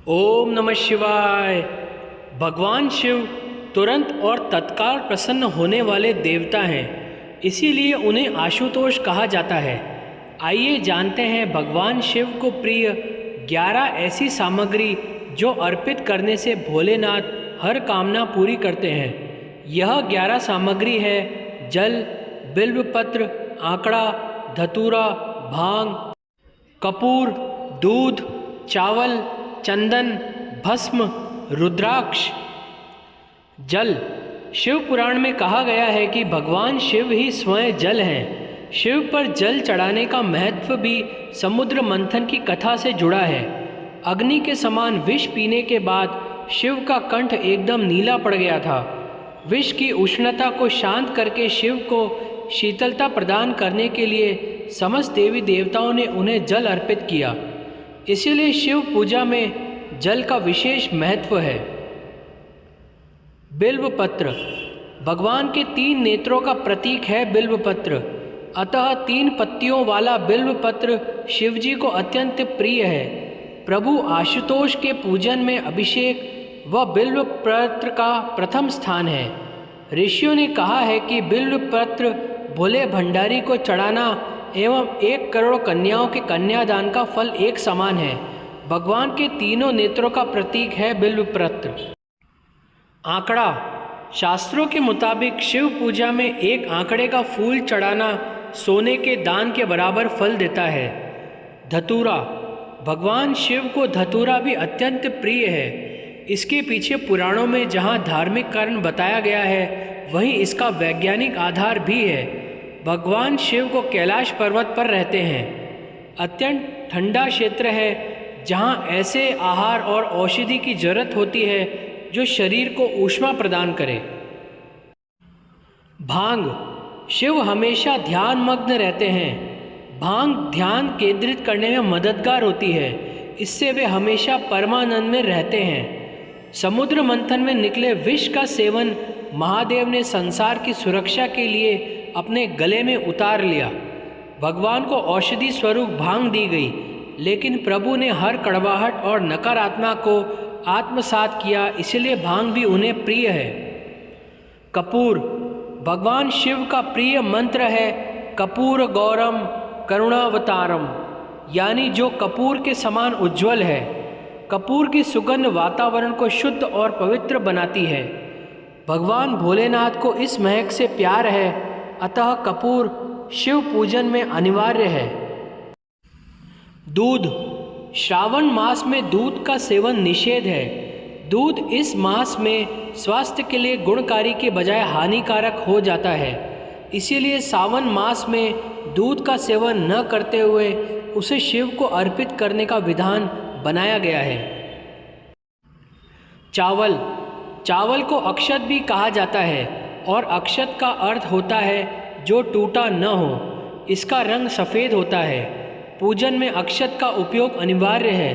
ओम नमः शिवाय। भगवान शिव तुरंत और तत्काल प्रसन्न होने वाले देवता हैं, इसीलिए उन्हें आशुतोष कहा जाता है। आइए जानते हैं भगवान शिव को प्रिय 11 ऐसी सामग्री जो अर्पित करने से भोलेनाथ हर कामना पूरी करते हैं। यह 11 सामग्री है जल, बिल्वपत्र, आंकड़ा, धतूरा, भांग, कपूर, दूध, चावल, चंदन, भस्म, रुद्राक्ष। जल। शिव पुराण में कहा गया है कि भगवान शिव ही स्वयं जल हैं। शिव पर जल चढ़ाने का महत्व भी समुद्र मंथन की कथा से जुड़ा है। अग्नि के समान विष पीने के बाद शिव का कंठ एकदम नीला पड़ गया था। विष की उष्णता को शांत करके शिव को शीतलता प्रदान करने के लिए समस्त देवी देवताओं ने उन्हें जल अर्पित किया। इसीलिए शिव पूजा में जल का विशेष महत्व है। बिल्वपत्र। भगवान के 3 नेत्रों का प्रतीक है बिल्वपत्र, अतः 3 पत्तियों वाला बिल्वपत्र शिवजी को अत्यंत प्रिय है। प्रभु आशुतोष के पूजन में अभिषेक व बिल्वपत्र का प्रथम स्थान है। ऋषियों ने कहा है कि बिल्वपत्र भोले भंडारी को चढ़ाना एवं 1 करोड़ कन्याओं के कन्यादान का फल एक समान है। भगवान के तीनों नेत्रों का प्रतीक है बिल्वपत्र। आंकड़ा। शास्त्रों के मुताबिक शिव पूजा में 1 आंकड़े का फूल चढ़ाना सोने के दान के बराबर फल देता है। धतूरा। भगवान शिव को धतूरा भी अत्यंत प्रिय है। इसके पीछे पुराणों में जहाँ धार्मिक कारण बताया गया है, वहीं इसका वैज्ञानिक आधार भी है। भगवान शिव को कैलाश पर्वत पर रहते हैं। अत्यंत ठंडा क्षेत्र है जहाँ ऐसे आहार और औषधि की जरूरत होती है जो शरीर को ऊष्मा प्रदान करे। भांग। शिव हमेशा ध्यान मग्न रहते हैं। भांग ध्यान केंद्रित करने में मददगार होती है। इससे वे हमेशा परमानंद में रहते हैं। समुद्र मंथन में निकले विष का सेवन महादेव ने संसार की सुरक्षा के लिए अपने गले में उतार लिया। भगवान को औषधि स्वरूप भांग दी गई, लेकिन प्रभु ने हर कड़वाहट और नकारात्मक को आत्मसात किया, इसलिए भांग भी उन्हें प्रिय है। कपूर। भगवान शिव का प्रिय मंत्र है कपूर गौरम करुणावतारम, यानी जो कपूर के समान उज्ज्वल है। कपूर की सुगंध वातावरण को शुद्ध और पवित्र बनाती है। भगवान भोलेनाथ को इस महक से प्यार है, अतः कपूर शिव पूजन में अनिवार्य है। दूध। श्रावण मास में दूध का सेवन निषेध है। दूध इस मास में स्वास्थ्य के लिए गुणकारी के बजाय हानिकारक हो जाता है। इसीलिए सावन मास में दूध का सेवन न करते हुए उसे शिव को अर्पित करने का विधान बनाया गया है। चावल। चावल को अक्षत भी कहा जाता है और अक्षत का अर्थ होता है जो टूटा न हो। इसका रंग सफ़ेद होता है। पूजन में अक्षत का उपयोग अनिवार्य है।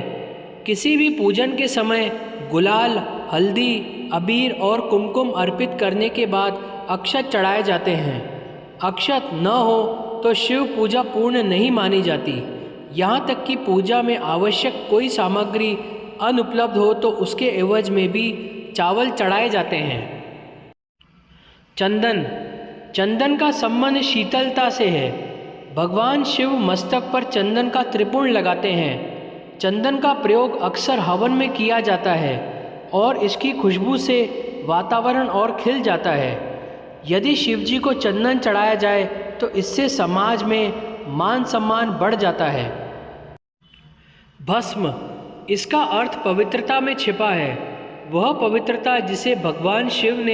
किसी भी पूजन के समय गुलाल, हल्दी, अबीर और कुमकुम अर्पित करने के बाद अक्षत चढ़ाए जाते हैं। अक्षत न हो तो शिव पूजा पूर्ण नहीं मानी जाती। यहाँ तक कि पूजा में आवश्यक कोई सामग्री अनुपलब्ध हो तो उसके एवज में भी चावल चढ़ाए जाते हैं। चंदन। चंदन का संबंध शीतलता से है। भगवान शिव मस्तक पर चंदन का त्रिपुंड लगाते हैं। चंदन का प्रयोग अक्सर हवन में किया जाता है और इसकी खुशबू से वातावरण और खिल जाता है। यदि शिवजी को चंदन चढ़ाया जाए तो इससे समाज में मान सम्मान बढ़ जाता है। भस्म। इसका अर्थ पवित्रता में छिपा है। वह पवित्रता जिसे भगवान शिव ने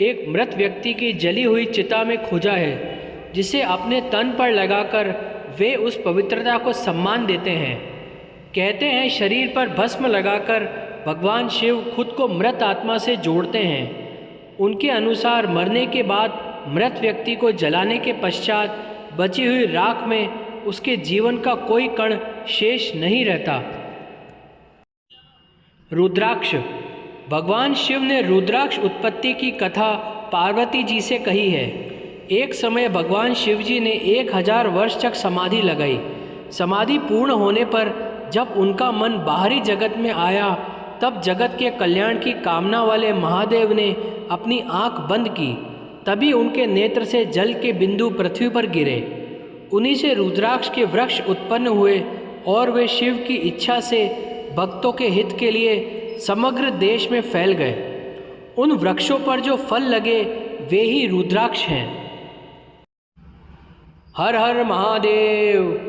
एक मृत व्यक्ति की जली हुई चिता में खोजा है, जिसे अपने तन पर लगाकर वे उस पवित्रता को सम्मान देते हैं। कहते हैं शरीर पर भस्म लगाकर भगवान शिव खुद को मृत आत्मा से जोड़ते हैं। उनके अनुसार मरने के बाद मृत व्यक्ति को जलाने के पश्चात बची हुई राख में उसके जीवन का कोई कण शेष नहीं रहता। रुद्राक्ष। भगवान शिव ने रुद्राक्ष उत्पत्ति की कथा पार्वती जी से कही है। एक समय भगवान शिव जी ने 1000 वर्ष तक समाधि लगाई। समाधि पूर्ण होने पर जब उनका मन बाहरी जगत में आया तब जगत के कल्याण की कामना वाले महादेव ने अपनी आंख बंद की। तभी उनके नेत्र से जल के बिंदु पृथ्वी पर गिरे। उन्हीं से रुद्राक्ष के वृक्ष उत्पन्न हुए और वे शिव की इच्छा से भक्तों के हित के लिए समग्र देश में फैल गए। उन वृक्षों पर जो फल लगे वे ही रुद्राक्ष हैं। हर हर महादेव।